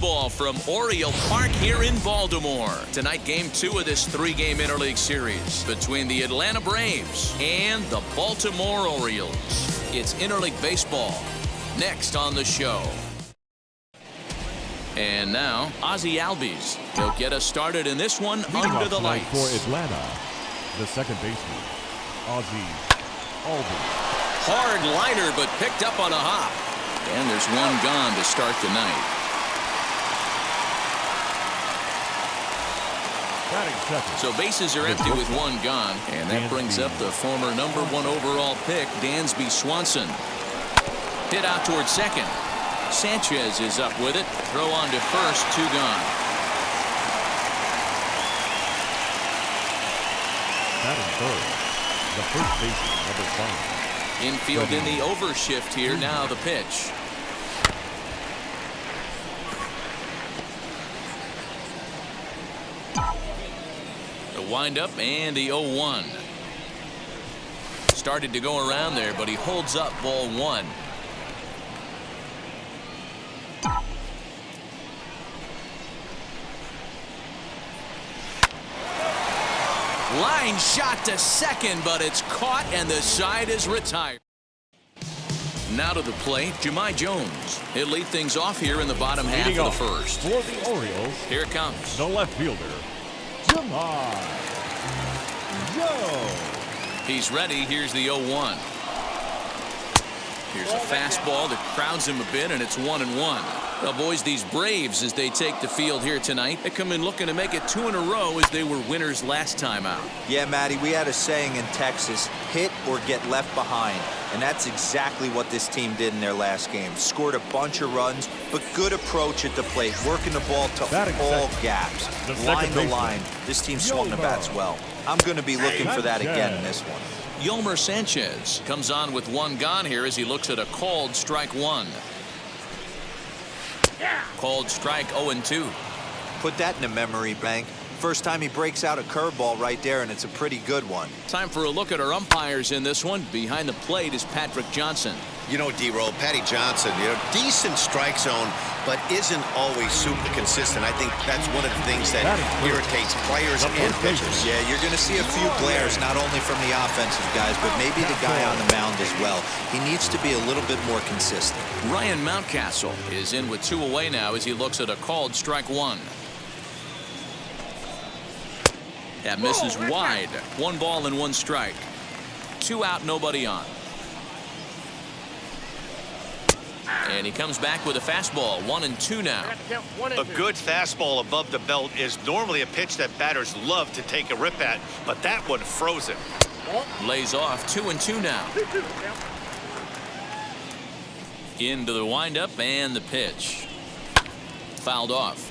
Ball from Oriole Park here in Baltimore. Tonight, game 2 of this 3-game interleague series between the Atlanta Braves and the Baltimore Orioles. It's interleague baseball next on the show. And now, Ozzie Albies. He'll get us started in this one under the lights. For Atlanta, the second baseman, Ozzie Albies. Hard liner, but picked up on a hop. And there's one gone to start the night. So bases are empty with one gone, and that brings up the former #1 overall pick, Dansby Swanson. Hit out towards second. Sanchez is up with it. Throw on to first, 2 gone. Batting third, the first baseman, #5. Infield in the overshift here. Now the pitch. Wind up and the 0-1. Started to go around there, but he holds up ball 1. Line shot to second, but it's caught and the side is retired. Now to the plate, Jahmai Jones. He'll lead things off here in the bottom half of the first. For the Orioles, here it comes. The left fielder, Jahmai Jones. He's ready. Here's the 0-1. Here's a fastball that crowds him a bit, and it's 1-1. Well, boys, these Braves, as they take the field here tonight, they come in looking to make it 2 in a row as they were winners last time out. Yeah, Matty, we had a saying in Texas, hit or get left behind. And that's exactly what this team did in their last game. Scored a bunch of runs, but good approach at the plate, working the ball to all gaps. Line to line. This team swung the bats well. I'm going to be looking for that again in this one. Yolmer Sanchez comes on with 1 gone here as he looks at a called strike 1. Called strike 0-2. Put that in the memory bank. First time he breaks out a curveball right there, and it's a pretty good one. Time for a look at our umpires in this one. Behind the plate is Patrick Johnson. You know, D-Roll, Patty Johnson, decent strike zone, but isn't always super consistent. I think that's one of the things that irritates players and pitchers. Yeah, you're going to see a few glares, not only from the offensive guys, but maybe the guy on the mound as well. He needs to be a little bit more consistent. Ryan Mountcastle is in with 2 away now as he looks at a called strike 1. That misses wide. 1 ball and 1 strike. 2 out, nobody on. And he comes back with a fastball. 1-2 now. A good fastball above the belt is normally a pitch that batters love to take a rip at, but that one froze him. Lays off. 2-2 now. Into the windup and the pitch. Fouled off.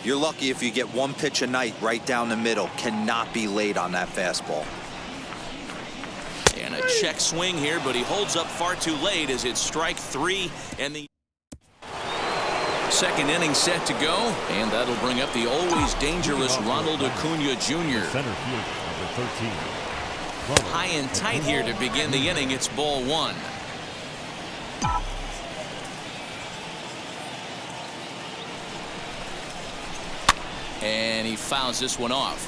You're lucky if you get 1 pitch a night right down the middle. Cannot be late on that fastball. And a check swing here, but he holds up far too late as it's strike 3 and the second inning set to go. And that'll bring up the always dangerous Ronald Acuna Jr. Center fielder, #13. High and tight here to begin the inning. It's ball 1. And he fouls this one off.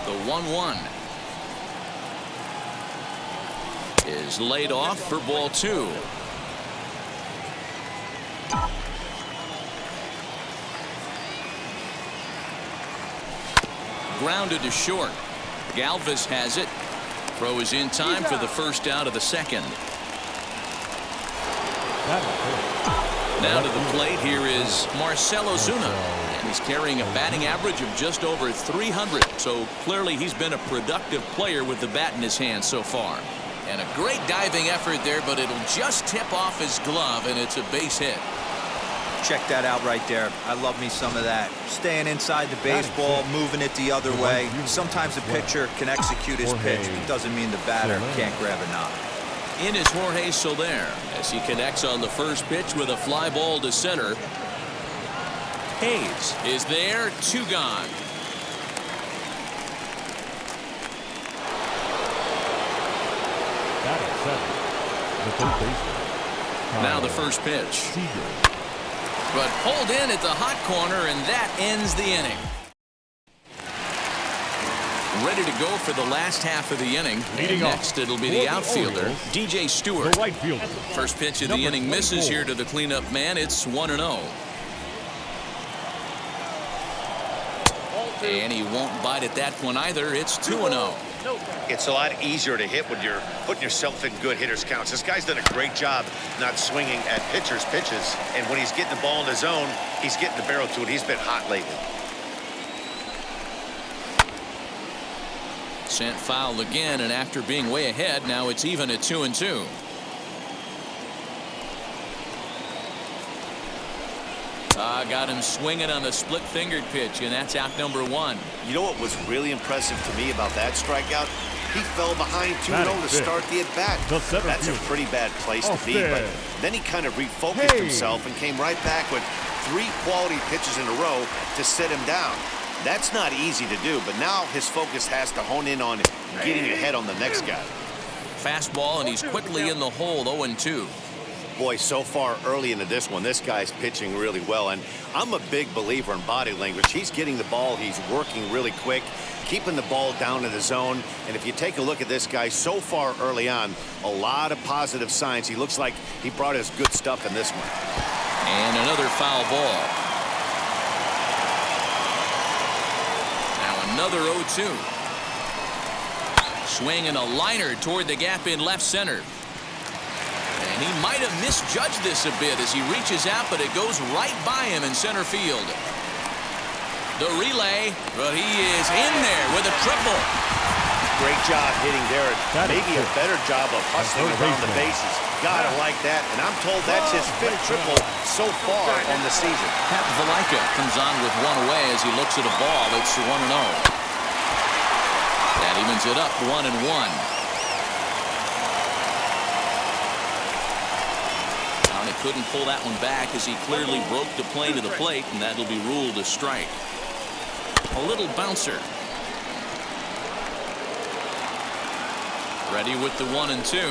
The 1-1 is laid off for ball 2. Grounded to short. Galvez has it. Throw is in time for the first out of the second. Now to the plate here is Marcell Ozuna. And he's carrying a batting average of just over 300. So clearly he's been a productive player with the bat in his hand so far. And a great diving effort there, but it'll just tip off his glove, and it's a base hit. Check that out right there. I love me some of that. Staying inside the baseball, moving it the other way. Sometimes the pitcher can execute his pitch, but doesn't mean the batter can't grab a knob. In is Jorge Soler as he connects on the first pitch with a fly ball to center. Hayes is there, 2 gone. Batting 7, the third baseman, Now the first pitch. But pulled in at the hot corner, and that ends the inning. Ready to go for the last half of the inning. Next, it'll be the outfielder, DJ Stewart. The right fielder. First pitch of the inning misses here to the cleanup man. It's 1-0. And he won't bite at that one either. It's 2-0. It's a lot easier to hit when you're putting yourself in good hitters' counts. This guy's done a great job not swinging at pitchers' pitches. And when he's getting the ball in the zone, he's getting the barrel to it. He's been hot lately. Sent foul again, and after being way ahead, now it's even at 2-2. Got him swinging on the split-fingered pitch, and that's out number 1. You know what was really impressive to me about that strikeout? He fell behind 2-0 to start the at-bat. That's a pretty bad place to be, but then he kind of refocused himself and came right back with 3 quality pitches in a row to set him down. That's not easy to do, but now his focus has to hone in on getting ahead on the next guy. Fastball, and he's quickly in the hole, 0-2. Boy, so far early into this one, this guy's pitching really well, and I'm a big believer in body language. He's getting the ball, he's working really quick, keeping the ball down in the zone, and if you take a look at this guy so far early on, a lot of positive signs. He looks like he brought his good stuff in this one. And another foul ball. Now another 0-2. Swinging a liner toward the gap in left center. And he might have misjudged this a bit as he reaches out, but it goes right by him in center field. The relay, but he is in there with a triple. Great job hitting there. Maybe a better job of hustling around the bases. Gotta like that. And I'm told that's his 5th triple so far on the season. Pat Valaika comes on with 1 away as he looks at a ball. It's 1-0. That evens it up 1-1. He couldn't pull that one back as he clearly broke the plane to the plate, and that'll be ruled a strike. A little bouncer. Ready with the 1-2.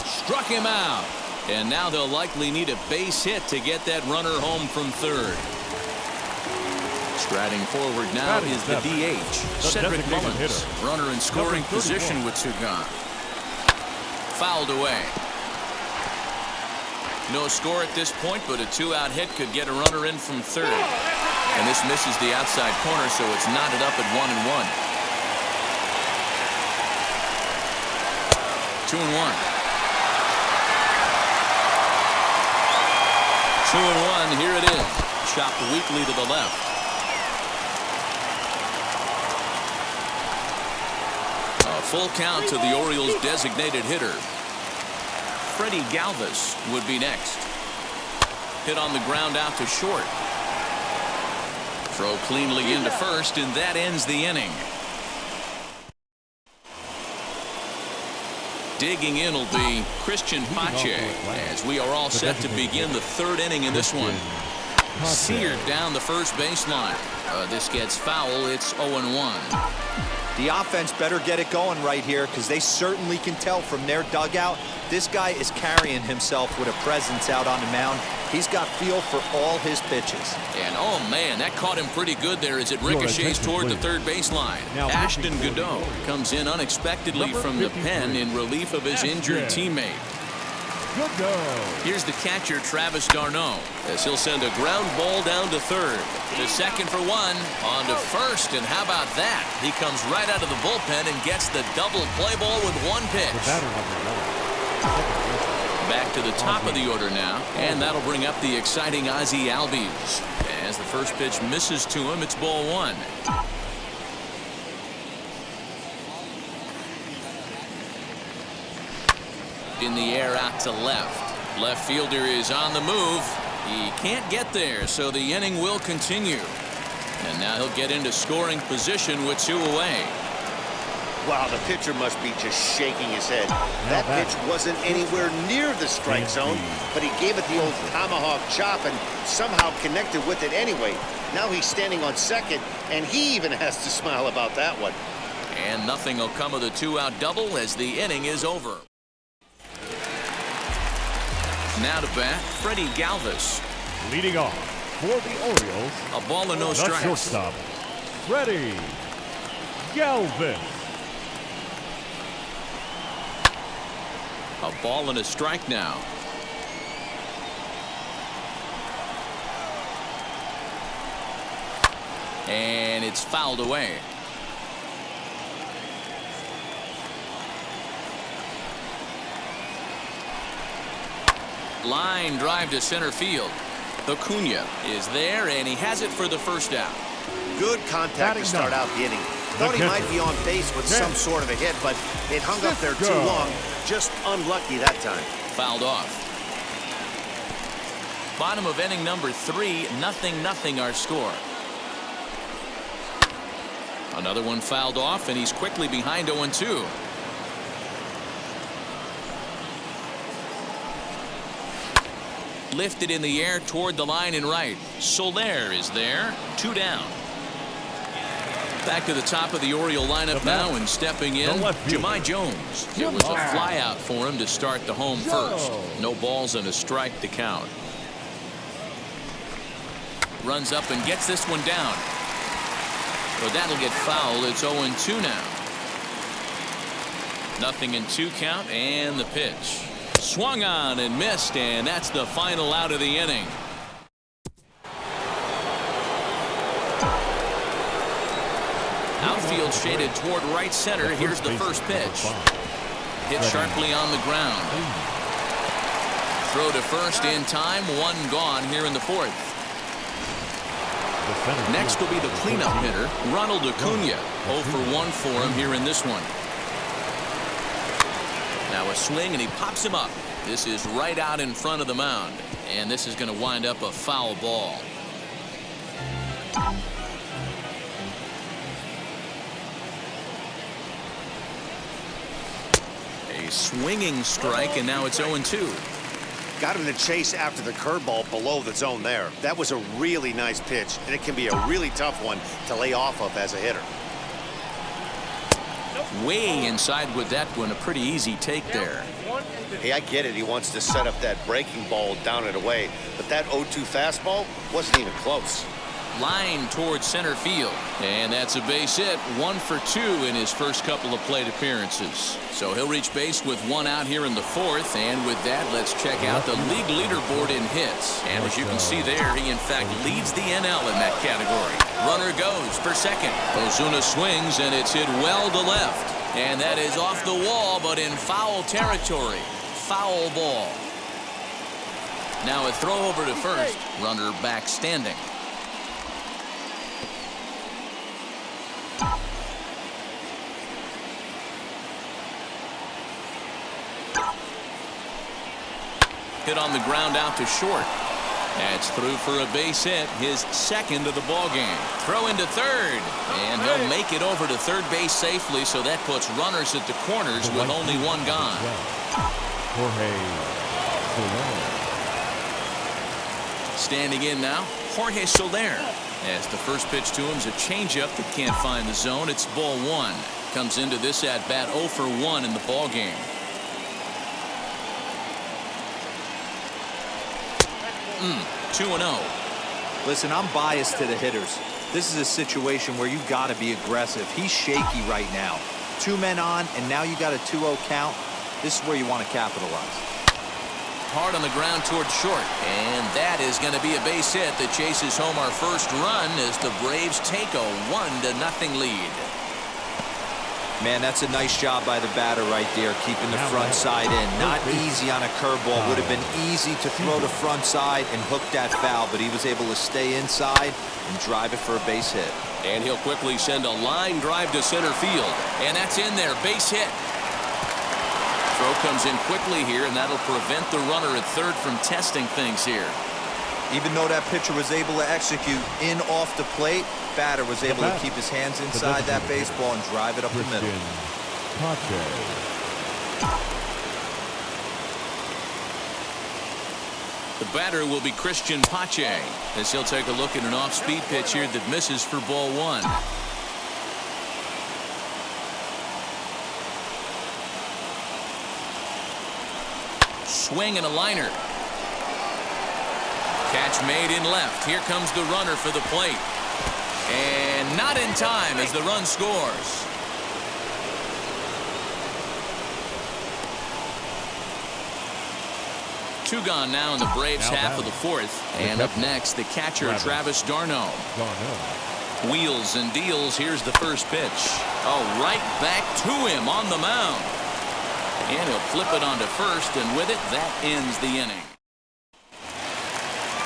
Struck him out. And now they'll likely need a base hit to get that runner home from third. Striding forward now is the DH, Cedric Mullins. Runner in scoring position with 2 gone. Fouled away. No score at this point, but a 2-out hit could get a runner in from third. And this misses the outside corner, so it's knotted up at 1-1. 2-1. 2-1, here it is. Chopped weakly to the left. Full count to the Orioles' designated hitter. Freddy Galvez would be next. Hit on the ground out to short. Throw cleanly into first, and that ends the inning. Digging in will be Christian Pache as we are all set to begin the 3rd inning in this one. Seared down the first baseline. This gets foul. It's 0-1. The offense better get it going right here because they certainly can tell from their dugout this guy is carrying himself with a presence out on the mound. He's got feel for all his pitches. And oh man, that caught him pretty good there as it ricochets toward the third baseline. Ashton Godot comes in unexpectedly from the pen in relief of his injured teammate. Here's the catcher, Travis d'Arnaud, as he'll send a ground ball down to third. To second for 1, on to first, and how about that? He comes right out of the bullpen and gets the double play ball with 1 pitch. Back to the top of the order now, and that'll bring up the exciting Ozzie Albies. As the first pitch misses to him, it's ball 1. In the air out to left. Left fielder is on the move. He can't get there, so the inning will continue. And now he'll get into scoring position with 2 away. Wow, the pitcher must be just shaking his head. That pitch wasn't anywhere near the strike zone, but he gave it the old tomahawk chop and somehow connected with it anyway. Now he's standing on second, and he even has to smile about that one. And nothing will come of the two-out double as the inning is over. Now to bat, Freddy Galvez. Leading off for the Orioles, A ball and no strikes. the shortstop, Freddy Galvez. A ball and a strike now. And it's fouled away. Line drive to center field. Acuna is there, and he has it for the first out. Good contact to start out the inning. Thought he might be on base with some sort of a hit, but it hung up there too long. Just unlucky that time. Fouled off. Bottom of inning number 3, 0-0 our score. Another one fouled off, and he's quickly behind 0-2. Lifted in the air toward the line and right. Soler is there. 2 down. Back to the top of the Oriole lineup now, and stepping in, Jahmai Jones. It was a fly out for him to start the home first. No balls and a strike to count. Runs up and gets this one down. So that'll get fouled. It's 0-2 now. 0-2 count, and the pitch. Swung on and missed, and that's the final out of the inning. Outfield shaded toward right center. Here's the first pitch. Hit sharply on the ground. Throw to first in time. 1 gone here in the 4th. Next will be the cleanup hitter, Ronald Acuna. 0 for 1 for him here in this one. Now a swing, and he pops him up. This is right out in front of the mound, and this is going to wind up a foul ball. A swinging strike, and now it's 0-2. Got him to chase after the curveball below the zone there. That was a really nice pitch, and it can be a really tough one to lay off of as a hitter. Way inside with that one. A pretty easy take there. Hey, I get it. He wants to set up that breaking ball down and away, but that 0-2 fastball wasn't even close. Line towards center field, and that's a base hit. 1 for 2 in his first couple of plate appearances. So he'll reach base with 1 out here in the 4th, and with that, let's check out the league leaderboard in hits. And as you can see there, he in fact leads the NL in that category. Runner goes for second. Ozuna swings, and it's hit well to left, and that is off the wall, but in foul territory. Foul ball. Now a throw over to first. Runner back standing. Hit on the ground out to short. That's through for a base hit, his 2nd of the ball game. Throw into third, and he'll make it over to third base safely, so that puts runners at the corners with only 1 gone. Standing in now, Jorge Soler. As the first pitch to him is a changeup that can't find the zone. It's ball 1. Comes into this at bat 0 for 1 in the ball game. 2-0. Listen, I'm biased to the hitters. This is a situation where you got to be aggressive. He's shaky right now. 2 men on, and now you got a 2-0 count. This is where you want to capitalize. Hard on the ground towards short, and that is going to be a base hit that chases home our first run as the Braves take a 1-0 lead. Man, that's a nice job by the batter right there, keeping the front side in. Not easy on a curveball. Would have been easy to throw the front side and hook that foul, but he was able to stay inside and drive it for a base hit. And he'll quickly send a line drive to center field, and that's in there, base hit. Throw comes in quickly here, and that'll prevent the runner at third from testing things here. Even though that pitcher was able to execute in off the plate, batter was able to keep his hands inside that baseball and drive it up the middle. The batter will be Christian Pache, as he'll take a look at an off-speed pitch here that misses for ball 1. swing and a liner. Catch made in left. Here comes the runner for the plate. And not in time as the run scores. Two gone now in the Braves half of the fourth. And up next, the catcher, Travis d'Arnaud. Wheels and deals. Here's the first pitch. Oh, right back to him on the mound. And he'll flip it onto first, and with it, that ends the inning.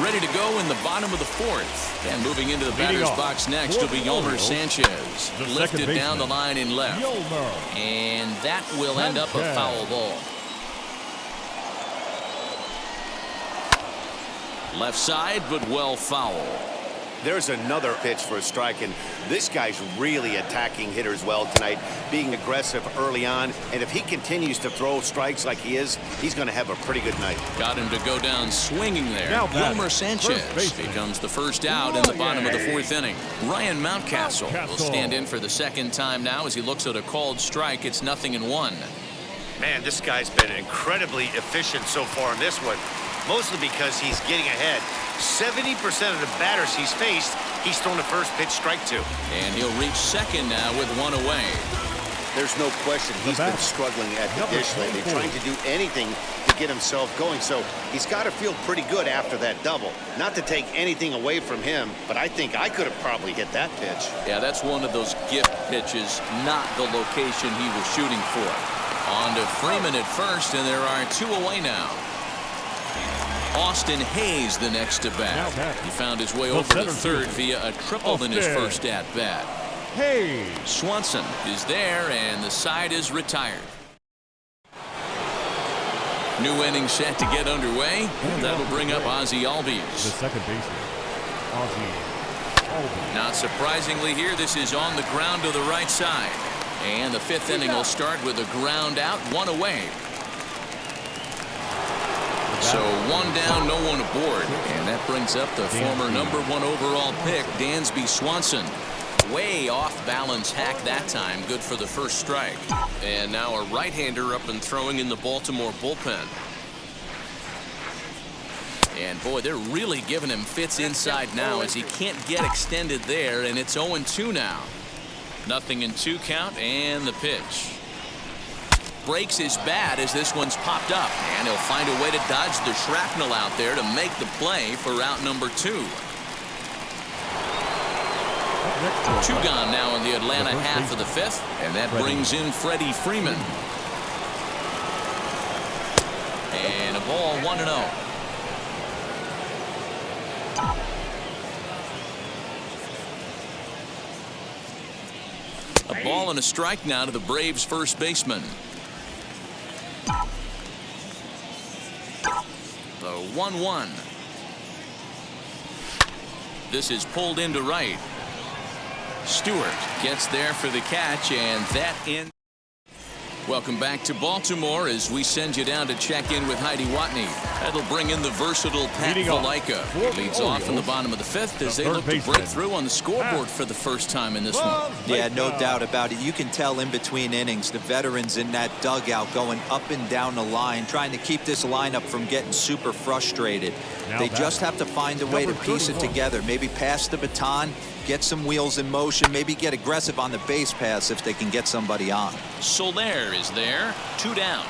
Ready to go in the bottom of the fourth. And moving into the batter's box next will be Yolmer Sanchez. Lifted down the line in left. And that will end up a foul ball. Left side, but well foul. There's another pitch for a strike, and this guy's really attacking hitters well tonight, being aggressive early on, and if he continues to throw strikes like he is, he's going to have a pretty good night. Got him to go down swinging there. Yolmer Sanchez becomes the first out in the bottom of the fourth inning. Ryan Mountcastle will stand in for the second time now as he looks at a called strike. It's 0-1. Man, this guy's been incredibly efficient so far in this one, mostly because he's getting ahead. 70% of the batters he's faced, he's thrown the first pitch strike to. And he'll reach second now with one away. There's no question he's been struggling at the dish lately, trying to do anything to get himself going. So he's got to feel pretty good after that double. Not to take anything away from him, but I think I could have probably hit that pitch. Yeah, that's one of those gift pitches, not the location he was shooting for. On to Freeman at first, and there are two away now. Austin Hayes the next to bat. He found his way over to third via a triple in his first at bat. Swanson is there, and the side is retired. New inning set to get underway. That'll bring up Ozzie Albies. The second baseman, Ozzie Albies. Not surprisingly here, this is on the ground to the right side. And the fifth inning will start with a ground out, one away. So one down, no one aboard. And that brings up the former #1 overall pick, Dansby Swanson. Way off balance hack that time. Good for the first strike. And now a right-hander up and throwing in the Baltimore bullpen. And boy, they're really giving him fits inside now as he can't get extended there. And it's 0-2 now. 0-2 count, and the pitch. Breaks his bat as this one's popped up, and he'll find a way to dodge the shrapnel out there to make the play for out number 2. Two gone now in the Atlanta half of the fifth, and that brings in Freddie Freeman. And a ball 1-0. A ball and a strike now to the Braves first baseman. The 1-1. This is pulled into right. Stewart gets there for the catch, and that in. Welcome back to Baltimore as we send you down to check in with Heidi Watney. That'll bring in the versatile Pat Valaika. He leads off in the bottom of the fifth as they look to break through on the scoreboard for the first time in this one. Yeah, no doubt about it. You can tell in between innings, the veterans in that dugout going up and down the line, trying to keep this lineup from getting super frustrated. They just have to find a way to piece it together. Maybe pass the baton, get some wheels in motion, maybe get aggressive on the base pass if they can get somebody on. Soler is there, 2 down.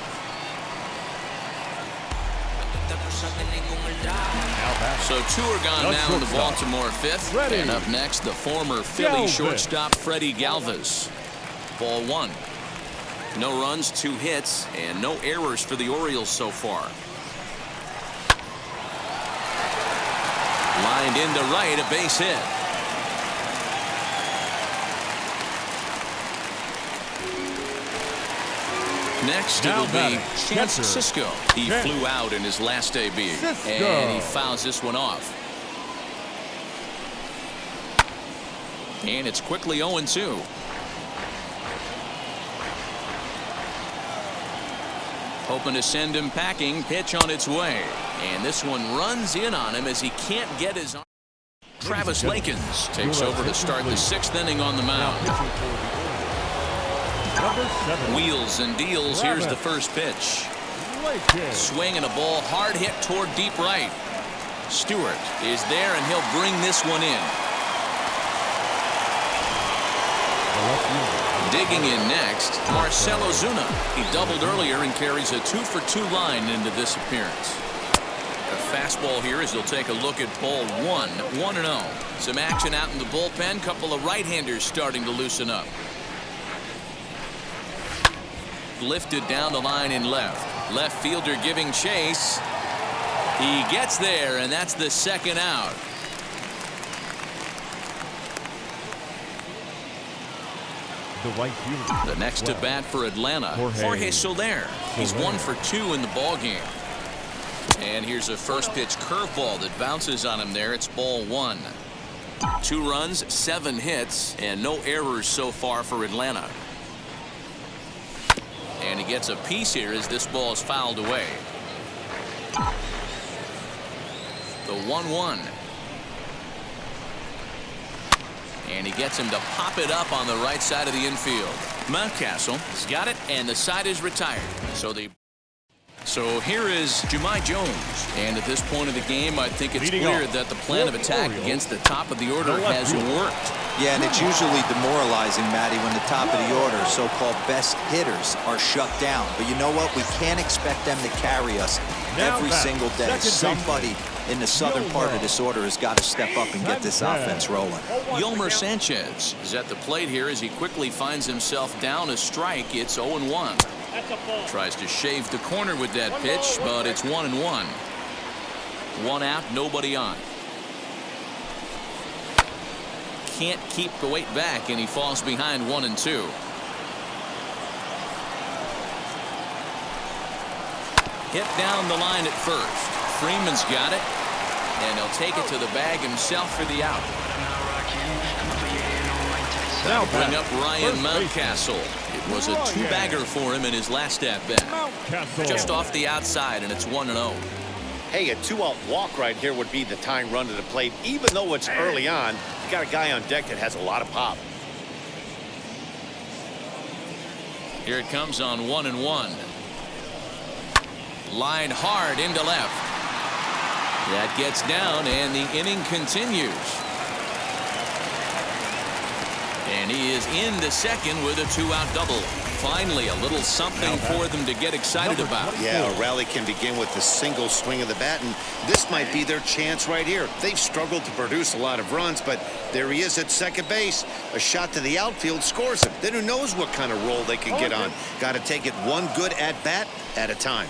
So 2 are gone now in the Baltimore fifth. And up next, the former Philly shortstop Freddy Galvez. Ball 1. No runs, 2 hits, and no errors for the Orioles so far. Lined into right, a base hit. Next, it'll be Chance Cisco. He flew out in his last debut, and he fouls this one off. And it's quickly 0-2. Hoping to send him packing. Pitch on its way. And this one runs in on him as he can't get his arm. Travis Lakins takes over to start the 6th inning on the mound. Wheels and deals. Here's the first pitch. Swing and a ball hard hit toward deep right. Stewart is there, and he'll bring this one in. Digging in next, Marcell Ozuna. He doubled earlier and carries a 2-for-2 line into this appearance. A fastball here as he'll take a look at ball 1-0. Some action out in the bullpen. Couple of right-handers starting to loosen up. Lifted down the line in left. Left fielder giving chase. He gets there, and that's the second out. The next to bat for Atlanta, Jorge Soler. He's 1 for 2 in the ball game. And here's a first pitch curveball that bounces on him there. It's ball 1. 2 runs, 7 hits, and no errors so far for Atlanta. And he gets a piece here as this ball is fouled away. The 1-1. And he gets him to pop it up on the right side of the infield. Mountcastle has got it, and the side is retired. So here is Jahmai Jones. And at this point of the game, I think it's clear that the plan of attack against the top of the order has worked. Yeah, and it's usually demoralizing, Matty, when the top of the order, so-called best hitters, are shut down. But you know what? We can't expect them to carry us every single day. Somebody in the southern part of this order has got to step up and get this offense rolling. Yolmer Sanchez is at the plate here as he quickly finds himself down a strike. It's 0-1. Tries to shave the corner with that pitch, but it's 1-1. 1 out, nobody on. Can't keep the weight back, and he falls behind 1-2. Hit down the line at first. Freeman's got it, and he'll take it to the bag himself for the out. That'll bring up Ryan Mountcastle. It was a 2-bagger for him in his last at-bat. Just off the outside, and it's 1-0. Hey, a 2-out walk right here would be the tying run to the plate. Even though it's early on, you got a guy on deck that has a lot of pop. Here it comes on 1-1. Line hard into left. That gets down, and the inning continues. And he is into second with a 2-out double. Finally, a little something for them to get excited about. Yeah, a rally can begin with the single swing of the bat, and this might be their chance right here. They've struggled to produce a lot of runs, but there he is at second base. A shot to the outfield scores him. Then who knows what kind of roll they can get on. Got to take it one good at-bat at a time.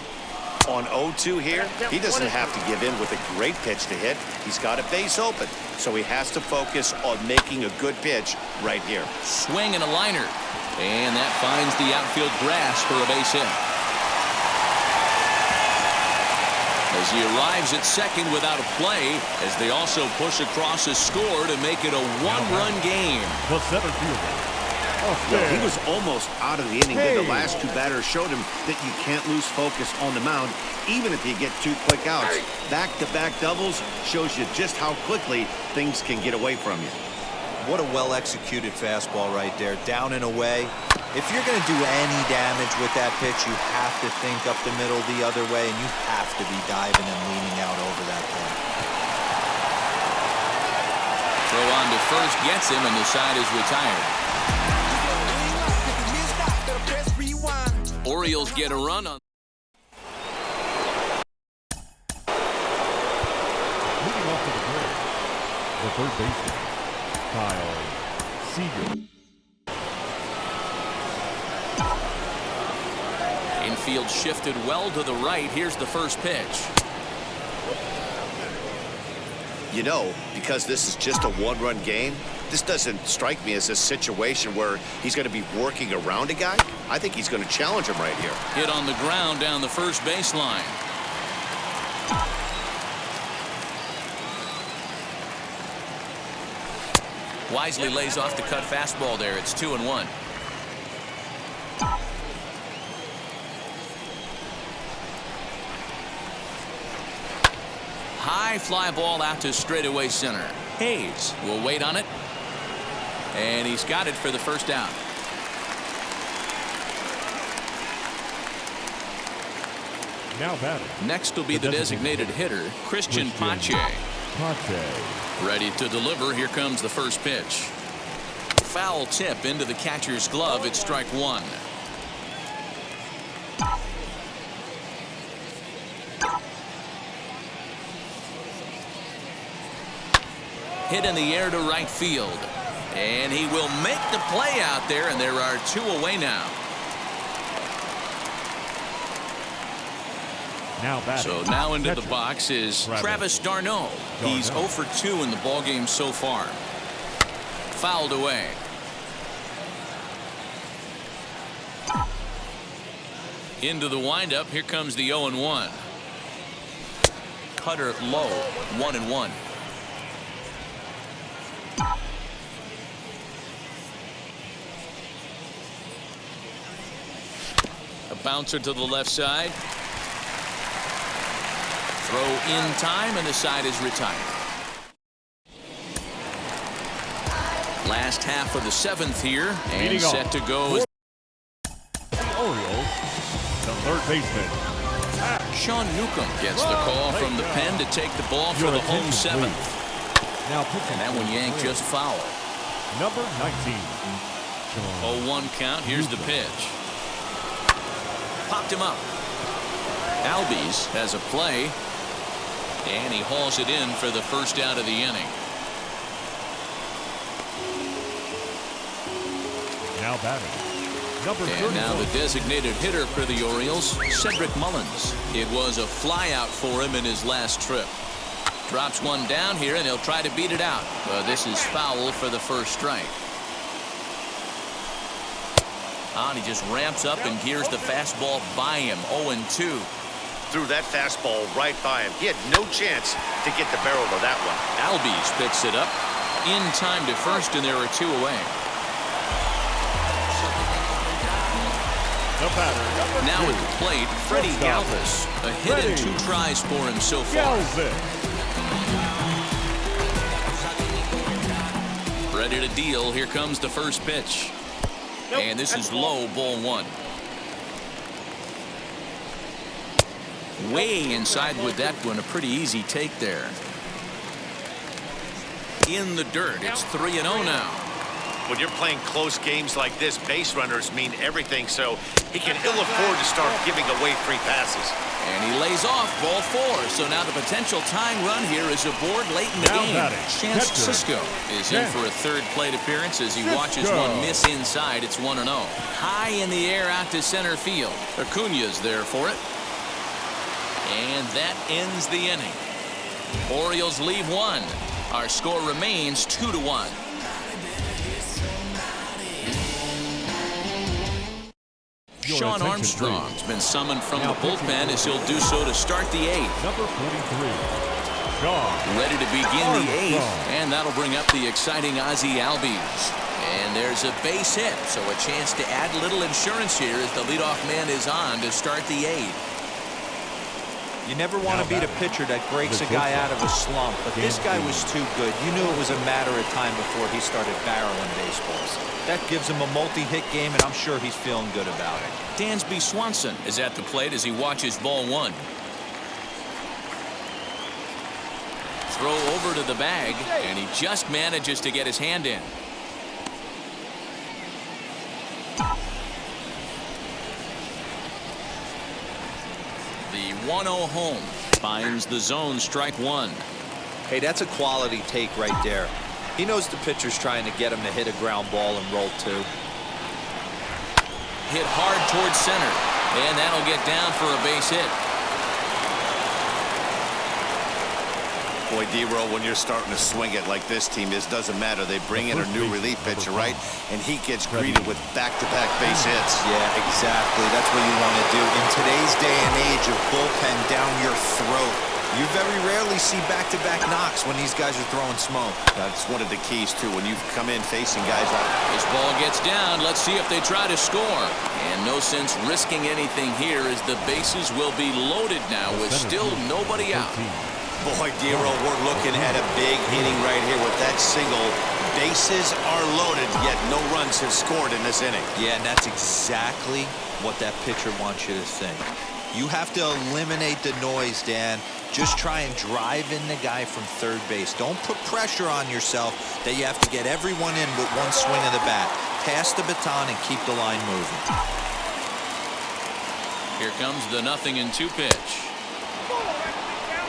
On 0-2 here, he doesn't have to give in with a great pitch to hit. He's got a base open, so he has to focus on making a good pitch right here. Swing and a liner, and that finds the outfield grass for a base hit. As he arrives at second without a play, as they also push across a score to make it a 1-run game. The center fielder. He was almost out of the inning. The last 2 batters showed him that you can't lose focus on the mound, even if you get 2 quick outs. Back-to-back doubles shows you just how quickly things can get away from you. What a well-executed fastball right there, down and away. If you're going to do any damage with that pitch, you have to think up the middle the other way, and you have to be diving and leaning out over that point. Throw on to first gets him, and the side is retired. Orioles get a run on. Moving off to the plate, the third baseman, Kyle Seager. Infield shifted well to the right. Here's the first pitch. You know, because this is just a 1-run game, this doesn't strike me as a situation where he's going to be working around a guy. I think he's going to challenge him right here. Hit on the ground down the first baseline. Wisely lays off the cut fastball there. It's 2-1. High fly ball out to straightaway center. Hayes will wait on it. And he's got it for the first out. Now batting. Next will be the designated hitter, Christian Pache. Ready to deliver. Here comes the first pitch. Foul tip into the catcher's glove. It's strike one. Hit in the air to right field. And he will make the play out there, and there are two away now. So now into the box is Travis d'Arnaud. He's 0 for 2 in the ballgame so far. Fouled away. Into the windup. Here comes the 0-1. Cutter low. 1-1. A bouncer to the left side. Throw in time, and the side is retired. Last half of the 7th here, and set to go is the Orioles, the third baseman. Sean Newcomb gets the call from the pen to take the ball for the home 7th. And that one yanked just foul. Number 19. 0-1 count. Here's the pitch. Popped him up. Albies has a play. And he hauls it in for the first out of the inning. Now batting. Number 34. And now the designated hitter for the Orioles, Cedric Mullins. It was a flyout for him in his last trip. Drops one down here, and he'll try to beat it out. But this is foul for the first strike. And he just ramps up and gears the fastball by him. 0-2. Threw that fastball right by him. He had no chance to get the barrel of that one. Albies picks it up in time to first, and there are two away. The batter, now at the plate, Freddy Galvez. A hit and 2 tries for him so far. Ready to deal. Here comes the first pitch. And this is low, ball 1. Way inside with that one. A pretty easy take there. In the dirt. It's 3-0 now. When you're playing close games like this, base runners mean everything, so he can ill afford to start giving away free passes. And he lays off ball 4. So now the potential tying run here is aboard late in the game. Chance Cisco is in for a third plate appearance as he watches one miss inside. It's 1-0. High in the air out to center field. Acuna's there for it. And that ends the inning. Orioles leave 1. Our score remains 2-1. Sean Armstrong's been summoned from the bullpen as he'll do so to start the 8th. Number 43. Ready to begin the 8th, and that'll bring up the exciting Ozzie Albies. And there's a base hit, so a chance to add a little insurance here as the leadoff man is on to start the 8th. You never want to beat a pitcher that breaks a guy out of a slump, but this guy was too good. You knew it was a matter of time before he started barreling baseballs. That gives him a multi-hit game, and I'm sure he's feeling good about it. Dansby Swanson is at the plate as he watches ball 1. Throw over to the bag, and he just manages to get his hand in. The 1-0 home finds the zone, strike 1. Hey, that's a quality take right there. He knows the pitcher's trying to get him to hit a ground ball and roll 2. Hit hard towards center, and that'll get down for a base hit. Boy, D-Roll, when you're starting to swing it like this team is, doesn't matter. They bring in a new relief pitcher, right? And he gets greeted with back-to-back base hits. Yeah, exactly. That's what you want to do. In today's day and age of bullpen down your throat, you very rarely see back-to-back knocks when these guys are throwing smoke. That's one of the keys, too, when you come in facing guys like this. Ball gets down. Let's see if they try to score. And no sense risking anything here as the bases will be loaded now with still nobody out. Boy, D-Roll, we're looking at a big inning right here with that single. Bases are loaded, yet no runs have scored in this inning. Yeah, and that's exactly what that pitcher wants you to think. You have to eliminate the noise, Dan. Just try and drive in the guy from third base. Don't put pressure on yourself that you have to get everyone in with one swing of the bat. Pass the baton and keep the line moving. Here comes the 0-2 pitch.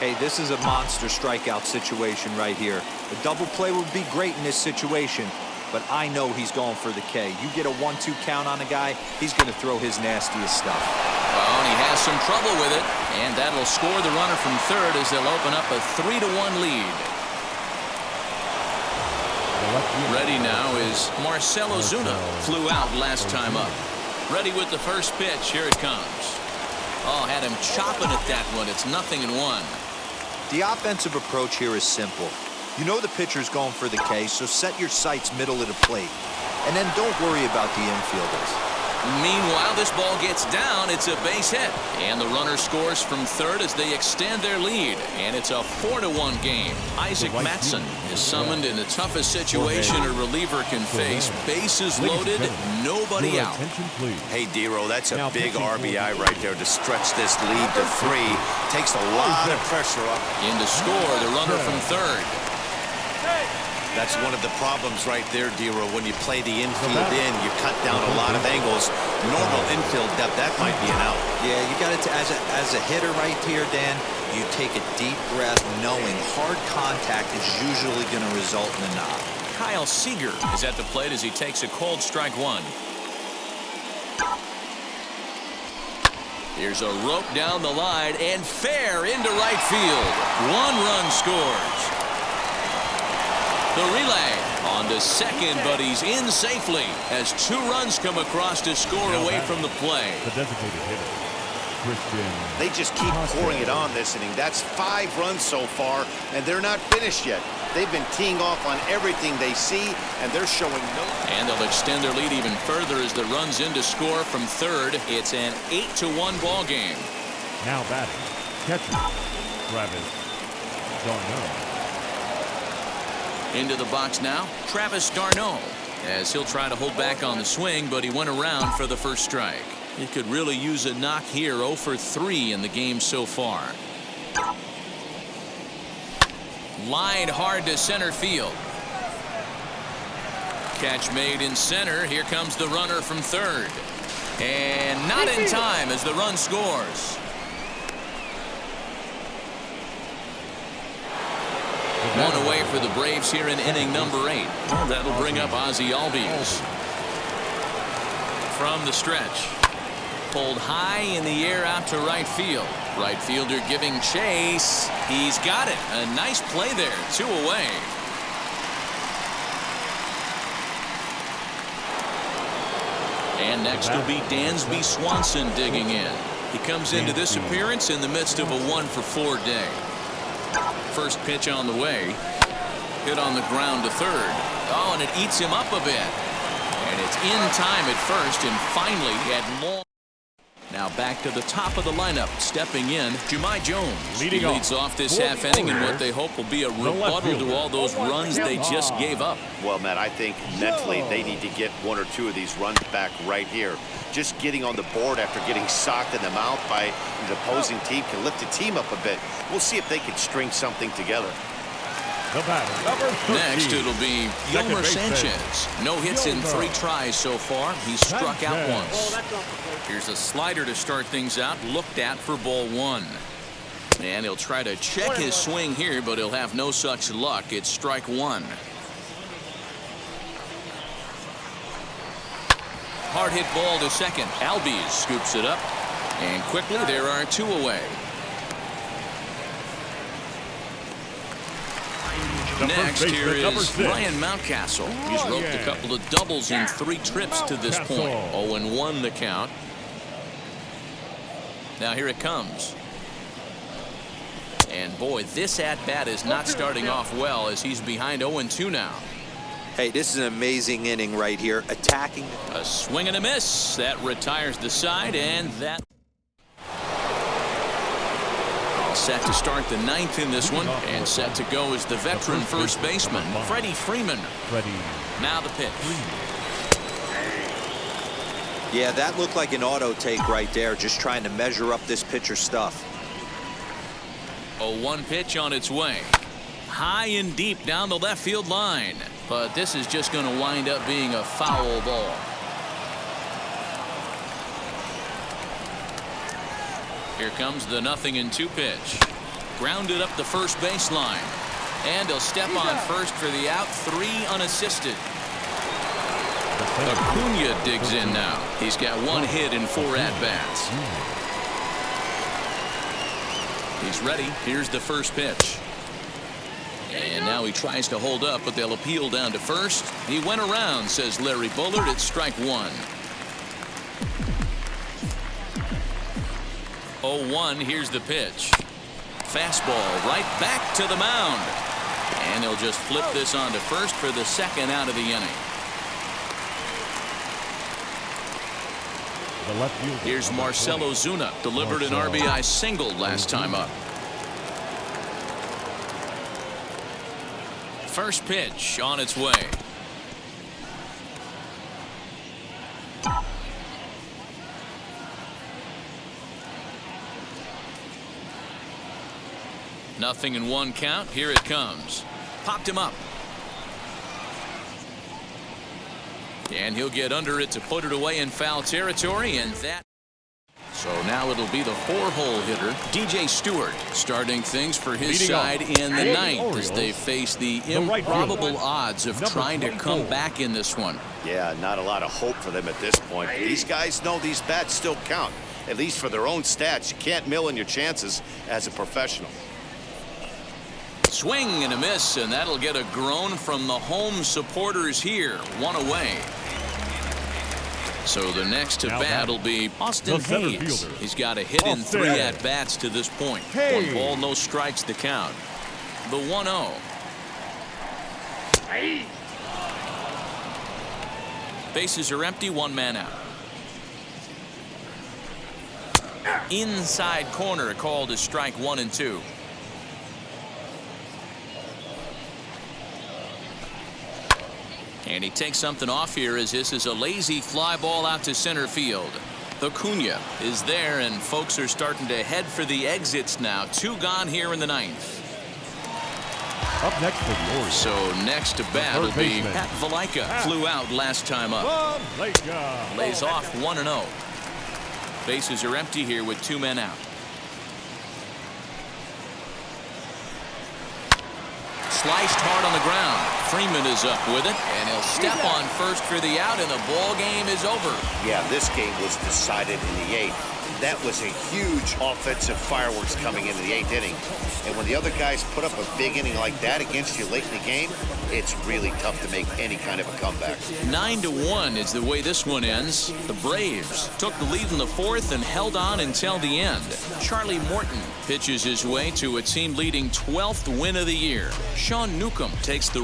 Hey, this is a monster strikeout situation right here. A double play would be great in this situation, but I know he's going for the K. You get a 1-2 count on a guy, he's going to throw his nastiest stuff. Well, and he has some trouble with it, and that'll score the runner from third as they'll open up a 3-1 lead. Ready now is Marcell Ozuna. Flew out last time up. Ready with the first pitch. Here it comes. Oh, had him chopping at that one. It's 0-1. The offensive approach here is simple. You know the pitcher's going for the K, so set your sights middle of the plate. And then don't worry about the infielders. Meanwhile, this ball gets down. It's a base hit. And the runner scores from third as they extend their lead. And it's a 4-1 game. Isaac Matson is summoned in the toughest situation a reliever can face. Bases loaded, nobody out. Hey, D-Row, that's a big RBI right there to stretch this lead to 3. Takes a lot of pressure off. In to score, the runner from third. That's one of the problems right there, D-Row. When you play the infield in, you cut down a lot of angles. Normal infield depth, that might be an out. Yeah, you got it as a hitter right here, Dan. You take a deep breath knowing hard contact is usually going to result in a knock. Kyle Seager is at the plate as he takes a cold strike one. Here's a rope down the line and fair into right field. 1 run scores. The relay on to second, but he's in safely as 2 runs come across to score away from the play. The designated hitter, Christian. They just keep pouring it on this inning. That's 5 runs so far, and they're not finished yet. They've been teeing off on everything they see, and they're showing no. And they'll extend their lead even further as the runs in to score from third. It's an 8-1 ball game. Now batting, catcher, Travis d'Arnaud. Into the box now, Travis d'Arnaud, as he'll try to hold back on the swing, but he went around for the first strike. He could really use a knock here. 0 for 3 in the game so far. Line hard to center field. Catch made in center. Here comes the runner from third. And not in time as the run scores. One away for the Braves here in inning number 8. Well, that'll bring up Ozzie Albies. From the stretch. Pulled high in the air out to right field. Right fielder giving chase. He's got it. A nice play there. 2 away. And next will be Dansby Swanson digging in. He comes into this appearance in the midst of a 1-for-4 day. First pitch on the way. Hit on the ground to third. Oh, and it eats him up a bit. And it's in time at first, and finally at long. Now back to the top of the lineup. Stepping in, Jahmai Jones. He leads off this half inning in what they hope will be a rebuttal to all those runs they just gave up. Well, Matt, I think mentally they need to get 1 or 2 of these runs back right here. Just getting on the board after getting socked in the mouth by the opposing team can lift the team up a bit. We'll see if they can string something together. Next, it'll be Yolmer Sanchez. No hits in 3 tries so far. He's struck out once. Here's a slider to start things out. Looked at for ball 1. And he'll try to check his swing here, but he'll have no such luck. It's strike 1. Hard hit ball to second. Albies scoops it up. And quickly there are 2 away. Next here is Ryan Mountcastle. He's roped a couple of doubles in 3 trips to this point. 0-1 the count. Now here it comes. And boy, this at-bat is not starting off well as he's behind 0-2 now. Hey, this is an amazing inning right here. Attacking. A swing and a miss. That retires the side, and that. All set to start the 9th in this one, and set to go is the veteran first baseman, Freddie Freeman. Now the pitch. Yeah, that looked like an auto take right there, just trying to measure up this pitcher's stuff. A 1 pitch on its way. High and deep down the left field line. But this is just going to wind up being a foul ball. Here comes the 0-2 pitch. Grounded up the first baseline. And he'll step on first for the out. 3 unassisted. Acuna digs in now. He's got 1 hit in 4 at-bats. He's ready. Here's the first pitch. And now he tries to hold up, but they'll appeal down to first. He went around, says Larry Bullard. It's strike 1. 0-1. Here's the pitch. Fastball right back to the mound. And they'll just flip this on to first for the 2nd out of the inning. Here's Marcell Ozuna. Delivered an RBI single last time up. First pitch on its way. Nothing in 1 count. Here it comes. Popped him up. And he'll get under it to put it away in foul territory, and that. So now it'll be the 4-hole hitter, DJ Stewart, starting things for his side in the 9th as they face the improbable odds of trying to come back in this one. Yeah, not a lot of hope for them at this point. These guys know these bats still count, at least for their own stats. You can't mill in your chances as a professional. Swing and a miss, and that'll get a groan from the home supporters here. 1 away. So the next to bat will be Austin Hayes. He's got a hit in 3 at-bats to this point. 1 ball, no strikes to count. The 1-0. Bases are empty, 1 man out. Inside corner called as strike 1 and 2. And he takes something off here as this is a lazy fly ball out to center field. Acuna is there, and folks are starting to head for the exits now. 2 gone here in the 9th. Up next for the Orioles. So next to bat will be Pat Valaika. Flew out last time up. Lays off 1-0. Bases are empty here with 2 men out. Sliced hard on the ground. Freeman is up with it, and he'll step on first for the out, and the ball game is over. Yeah, this game was decided in the 8th. That was a huge offensive fireworks coming into the 8th inning. And when the other guys put up a big inning like that against you late in the game, it's really tough to make any kind of a comeback. 9-1 is the way this one ends. The Braves took the lead in the 4th and held on until the end. Charlie Morton pitches his way to a team-leading 12th win of the year. Sean Newcomb takes the